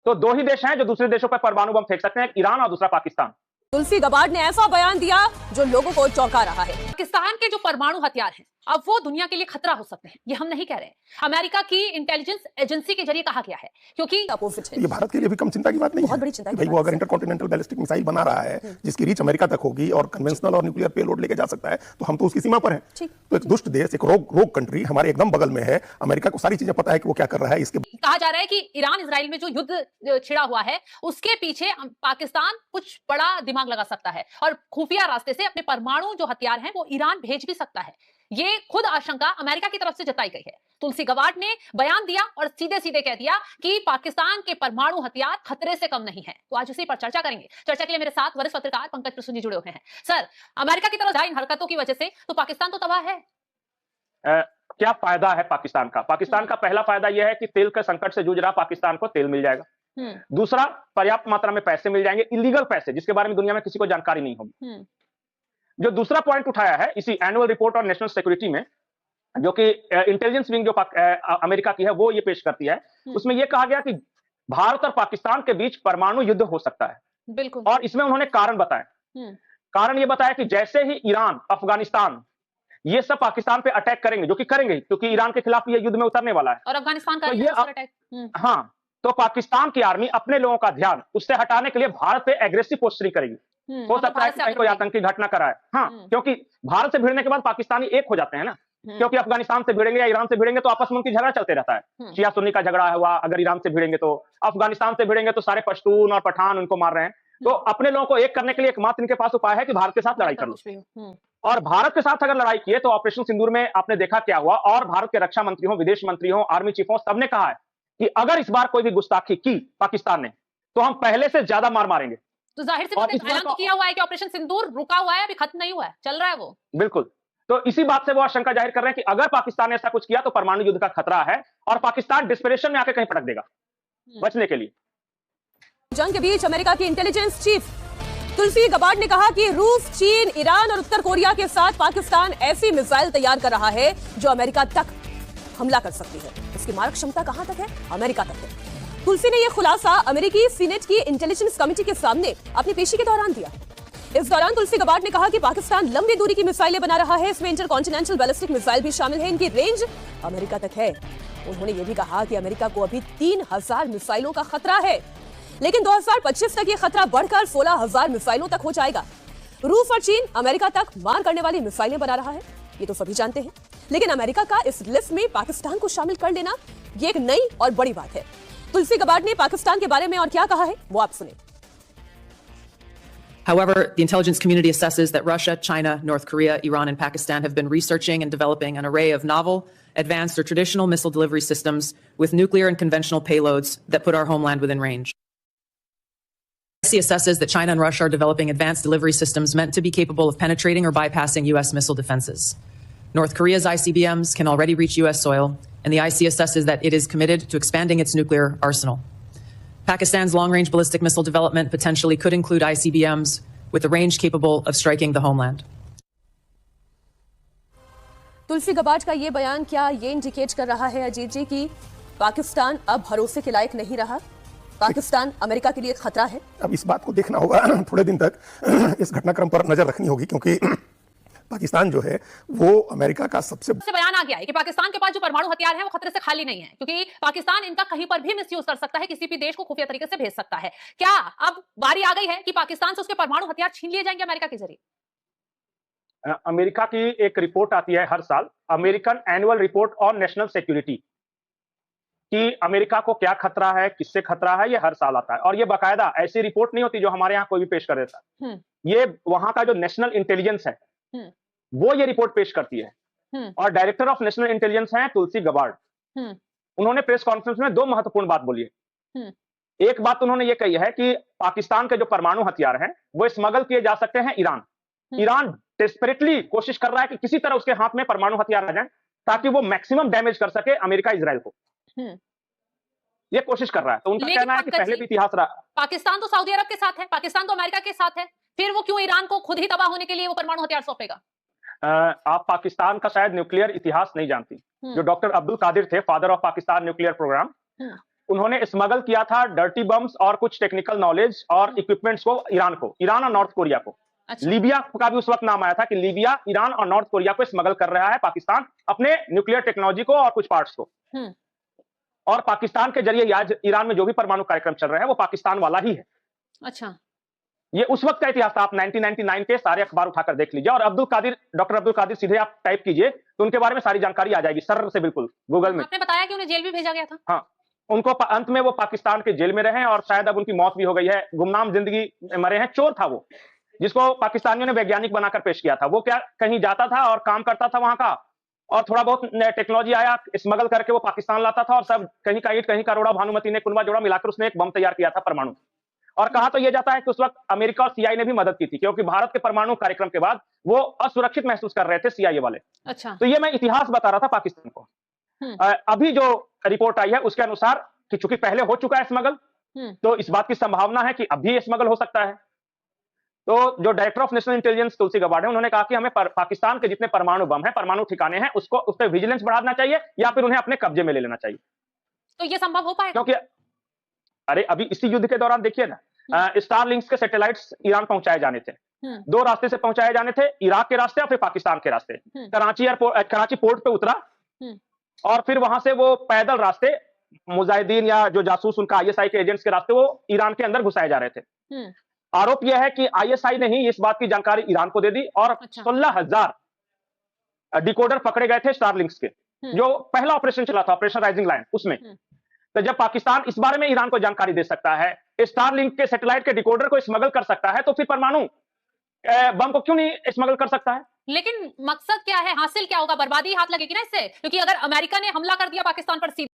तो दो ही देश हैं जो दूसरे देशों पर परमाणु बम फेंक सकते हैं, ईरान और दूसरा पाकिस्तान। तुलसी गबार्ड ने ऐसा बयान दिया जो लोगों को चौंका रहा है। पाकिस्तान के जो परमाणु हथियार हैं अब वो दुनिया के लिए खतरा हो सकते हैं, ये हम नहीं कह रहे। अमेरिका की इंटेलिजेंस एजेंसी के जरिए कहा गया है, क्योंकि अपोजिट है। ये भारत के लिए भी कम चिंता की बात नहीं है। बहुत बड़ी चिंता की भाई बात वो अगर इंटरकॉन्टिनेंटल बैलिस्टिक मिसाइल बना रहा है जिसकी रीच अमेरिका तक होगी और कन्वेंशनल और न्यूक्लियर पेलोड लेके जा सकता है, तो हम तो उसकी सीमा पर हैं। तो एक दुष्ट देश, एक रोग कंट्री हमारे एकदम बगल में है, अमेरिका को सारी चीजें पता है कि वो क्या कर रहा है। इसके कहा जा रहा है कि ईरान इजराइल में जो युद्ध छिड़ा हुआ है उसके पीछे पाकिस्तान कुछ बड़ा दिमाग लगा सकता है और खुफिया रास्ते से अपने परमाणु जो हथियार हैं वो ईरान भेज भी सकता है। ये खुद आशंका अमेरिका की तरफ से जताई गई है। तुलसी गबार्ड ने बयान दिया और सीधे सीधे कह दिया कि पाकिस्तान के परमाणु हथियार खतरे से कम नहीं है। तो आज उसी पर चर्चा करेंगे। चर्चा के लिए मेरे साथ वरिष्ठ पत्रकार पंकज प्रसून जी जुड़े हुए हैं। सर, अमेरिका की तरफ इन हरकतों की वजह से तो पाकिस्तान तो तबाह है। क्या फायदा है पाकिस्तान का? पाकिस्तान का पहला फायदा यह है कि तेल के संकट से जूझ रहा पाकिस्तान को तेल मिल जाएगा। दूसरा, पर्याप्त मात्रा में पैसे मिल जाएंगे, इलीगल पैसे जिसके बारे में दुनिया में किसी को जानकारी नहीं होगी। जो दूसरा पॉइंट उठाया है इसी annual report on national security में, जो कि इंटेलिजेंस विंग जो अमेरिका की है वो ये पेश करती है, उसमें यह कहा गया कि भारत और पाकिस्तान के बीच परमाणु युद्ध हो सकता है। बिल्कुल। और इसमें उन्होंने कारण बताया। कारण ये बताया कि जैसे ही ईरान, अफगानिस्तान ये सब पाकिस्तान पे अटैक करेंगे, जो कि करेंगे क्योंकि ईरान के खिलाफ ये युद्ध में उतरने वाला है और अफगानिस्तान का तो ये अटैक। हाँ, तो पाकिस्तान की आर्मी अपने लोगों का ध्यान उससे हटाने के लिए भारत पे एग्रेसिव पोस्टरी करेगी। हो सकता है कि कहीं कोई आतंकी घटना कराए। हाँ, क्योंकि भारत से भिड़ने के बाद पाकिस्तानी एक हो जाते हैं ना, क्योंकि अफगानिस्तान से भिड़ेंगे या ईरान से भिड़ेंगे तो आपस में उनकी झगड़ा चलते रहता है। शिया सुन्नी का झगड़ा हुआ, अगर ईरान से भिड़ेंगे तो, अफगानिस्तान से भिड़ेंगे तो सारे पश्तून और पठान उनको मार रहे हैं। तो अपने लोगों को एक करने के लिए एकमात्र इनके पास उपाय है कि भारत के साथ लड़ाई कर लो। और भारत के साथ अगर लड़ाई किए तो ऑपरेशन सिंदूर में आपने देखा क्या हुआ। और भारत के रक्षा मंत्री हो, विदेश मंत्री हो, आर्मी चीफ हो, सबने कहा है कि अगर इस बार कोई भी गुस्ताखी की पाकिस्तान ने तो हम पहले से ज्यादा मार मारेंगे। तो जाहिर सी बात है, ऐलान तो किया हुआ है कि ऑपरेशन सिंदूर रुका हुआ है, अभी खत्म नहीं हुआ है, चल रहा है वो। बिल्कुल। तो इसी बात से वो आशंका जाहिर कर रहे हैं कि अगर पाकिस्तान ने ऐसा कुछ किया तो परमाणु युद्ध का खतरा है और पाकिस्तान डिस्परेशन में आके कहीं पटक देगा बचने के लिए। जंग के बीच अमेरिका की इंटेलिजेंस चीफ तुलसी गबार्ड ने कहा कि रूस, चीन, ईरान और उत्तर कोरिया के साथ पाकिस्तान ऐसी मिसाइल तैयार कर रहा है जो अमेरिका तक हमला कर सकती है। उसकी मारक क्षमता कहां तक है? अमेरिका तक है। तुलसी ने यह खुलासा अमेरिकी सीनेट की इंटेलिजेंस कमेटी के सामने अपनी पेशी के दौरान दिया। इस दौरान तुलसी गबार्ड ने कहा कि पाकिस्तान लंबी दूरी की मिसाइलें बना रहा है, इसमें इंटरकॉन्टिनेंटल बैलिस्टिक मिसाइल भी शामिल है, इनकी रेंज अमेरिका तक है। उन्होंने यह भी कहा कि अमेरिका को अभी 3000 मिसाइलों का खतरा है, लेकिन 2025 तक यह खतरा बढ़कर 16000 मिसाइलों तक हो जाएगा। रूस और चीन अमेरिका तक मार करने वाली मिसाइलें बना रहा है, ये तो सभी जानते हैं, लेकिन अमेरिका का इस लिस्ट में पाकिस्तान को शामिल कर लेना ये एक नई और बड़ी बात है। तुलसी गबार्ड ने पाकिस्तान के बारे में और क्या कहा है वो आप सुने। However, the intelligence community assesses that Russia, China, North Korea, Iran, and Pakistan have been researching and developing an array of novel, advanced, or traditional missile delivery systems with nuclear and conventional payloads that put our homeland within range. IC assesses that China and Russia are developing advanced delivery systems meant to be capable of penetrating or bypassing U.S. missile defenses. North Korea's ICBMs can already reach U.S. soil, and the IC assesses that it is committed to expanding its nuclear arsenal. Pakistan's long-range ballistic missile development potentially could include ICBMs with a range capable of striking the homeland. Tulsi Gabbard का ये बयान क्या ये indicate कर रहा है अजीत जी कि पाकिस्तान अब भरोसे के लायक नहीं रहा, पाकिस्तान अमेरिका के लिए खतरा है? अब इस बात को देखना होगा, थोड़े दिन तक इस घटनाक्रम पर नजर रखनी होगी, क्योंकि पाकिस्तान जो है वो अमेरिका का सबसे बयान आ गया है कि पाकिस्तान के पास जो परमाणु हथियार है वो खतरे से खाली नहीं है, क्योंकि पाकिस्तान इनका कहीं पर भी मिसयूज कर सकता है, किसी भी देश को खुफिया तरीके से भेज सकता है। क्या अब बारी आ गई है कि पाकिस्तान से उसके परमाणु हथियार छीन लिए जाएंगे अमेरिका के जरिए? अमेरिका की एक रिपोर्ट आती है हर साल, American annual report on national security, कि अमेरिका को क्या खतरा है, किससे खतरा है, ये हर साल आता है। और ये बाकायदा ऐसी रिपोर्ट नहीं होती जो हमारे यहाँ कोई भी पेश कर देता। ये वहां का जो नेशनल इंटेलिजेंस है वो ये रिपोर्ट पेश करती है। और डायरेक्टर ऑफ नेशनल इंटेलिजेंस हैं तुलसी गबार्ड। उन्होंने प्रेस कॉन्फ्रेंस में दो महत्वपूर्ण बात बोली है। एक बात उन्होंने ये कही है कि पाकिस्तान के जो परमाणु हथियार हैं वो स्मगल किए जा सकते हैं ईरान। ईरान डेस्परेटली कोशिश कर रहा है कि किसी तरह उसके हाथ में परमाणु हथियार आ जाए ताकि वो मैक्सिमम डैमेज कर सके अमेरिका इजराइल को। ये कोशिश कर रहा है। तो उनका कहना है कि पहले भी इतिहास रहा। पाकिस्तान तो सऊदी अरब के साथ है, पाकिस्तान तो अमेरिका के साथ है, फिर वो क्यों ईरान को खुद ही तबाह होने के लिए वो परमाणु हथियार सौंपेगा? आप पाकिस्तान का शायद न्यूक्लियर इतिहास नहीं जानती। जो डॉक्टर अब्दुल कादिर थे, father of Pakistan nuclear programme, उन्होंने स्मगल किया था डर्टी बम्स और कुछ टेक्निकल नॉलेज और इक्विपमेंट्स को ईरान और नॉर्थ कोरिया को। अच्छा। लीबिया का भी उस वक्त नाम आया था कि लीबिया ईरान और नॉर्थ कोरिया को स्मगल कर रहा है पाकिस्तान, अपने न्यूक्लियर टेक्नोलॉजी को और कुछ पार्ट्स को। और पाकिस्तान के जरिए आज ईरान में जो भी परमाणु कार्यक्रम चल रहा है वो पाकिस्तान वाला ही है। अच्छा, ये उस वक्त का इतिहास था। आप 1999 के सारे अखबार उठाकर देख लीजिए और डॉक्टर अब्दुल कादिर सीधे आप टाइप कीजिए तो उनके बारे में सारी जानकारी आ जाएगी सर से, बिल्कुल गूगल में। आपने बताया कि उन्हें जेल भी भेजा गया था। हाँ, उनको अंत में वो पाकिस्तान के जेल में रहे और शायद अब उनकी मौत भी हो गई है, गुमनाम जिंदगी मरे हैं। चोर था वो, जिसको पाकिस्तानियों ने वैज्ञानिक बनाकर पेश किया था। वो क्या कहीं जाता था और काम करता था वहां का, और थोड़ा बहुत टेक्नोलॉजी आया, स्मगल करके वो पाकिस्तान लाता था और सब कहीं का ईंट कहीं का रोड़ा, भानुमति ने कुनबा जोड़ा मिलाकर उसने एक बम तैयार किया था परमाणु। और कहा तो यह जाता है कि उस वक्त अमेरिका और सीआईए ने भी मदद की थी, क्योंकि भारत के परमाणु कार्यक्रम के बाद वो असुरक्षित महसूस कर रहे थे सीआईए वाले। अच्छा, तो ये मैं इतिहास बता रहा था पाकिस्तान को। अभी जो रिपोर्ट आई है उसके अनुसार कि चूंकि पहले हो चुका है स्मगल, तो इस बात की संभावना है कि अब भी स्मगल हो सकता है। तो जो director of national intelligence Tulsi Gabbard है, उन्होंने कहा कि हमें पाकिस्तान के जितने परमाणु बम हैं, परमाणु ठिकाने हैं, उसको उस पर विजिलेंस बढ़ाना चाहिए या फिर उन्हें अपने कब्जे में ले लेना चाहिए। तो ये संभव हो पाएगा? क्योंकि अरे अभी इसी युद्ध के दौरान देखिए ना, स्टारलिंक्स के सैटेलाइट्स ईरान पहुंचाए जाने थे। दो रास्ते से पहुंचाए जाने थे, इराक के रास्ते और फिर पाकिस्तान के रास्ते। कराची पोर्ट पे उतरा और फिर वहां से वो पैदल रास्ते मुजाहिदीन या जो जासूस उनका आईएसआई के एजेंट्स के रास्ते वो ईरान के अंदर घुसाए जा रहे थे। आरोप यह है कि आईएसआई ने ही इस बात की जानकारी ईरान को दे दी और 16,000 डिकोडर पकड़े गए थे स्टारलिंक्स के, जो पहला ऑपरेशन चला था, ऑपरेशन राइजिंग लाइन, उसमें। तो जब पाकिस्तान इस बारे में ईरान को जानकारी दे सकता है, स्टारलिंक के सैटेलाइट के डिकोडर को स्मगल कर सकता है, तो फिर परमाणु बम को क्यों नहीं स्मगल कर सकता है? लेकिन मकसद क्या है, हासिल क्या होगा? बर्बादी हाथ लगेगी ना इससे, क्योंकि अगर अमेरिका ने हमला कर दिया पाकिस्तान पर सीधा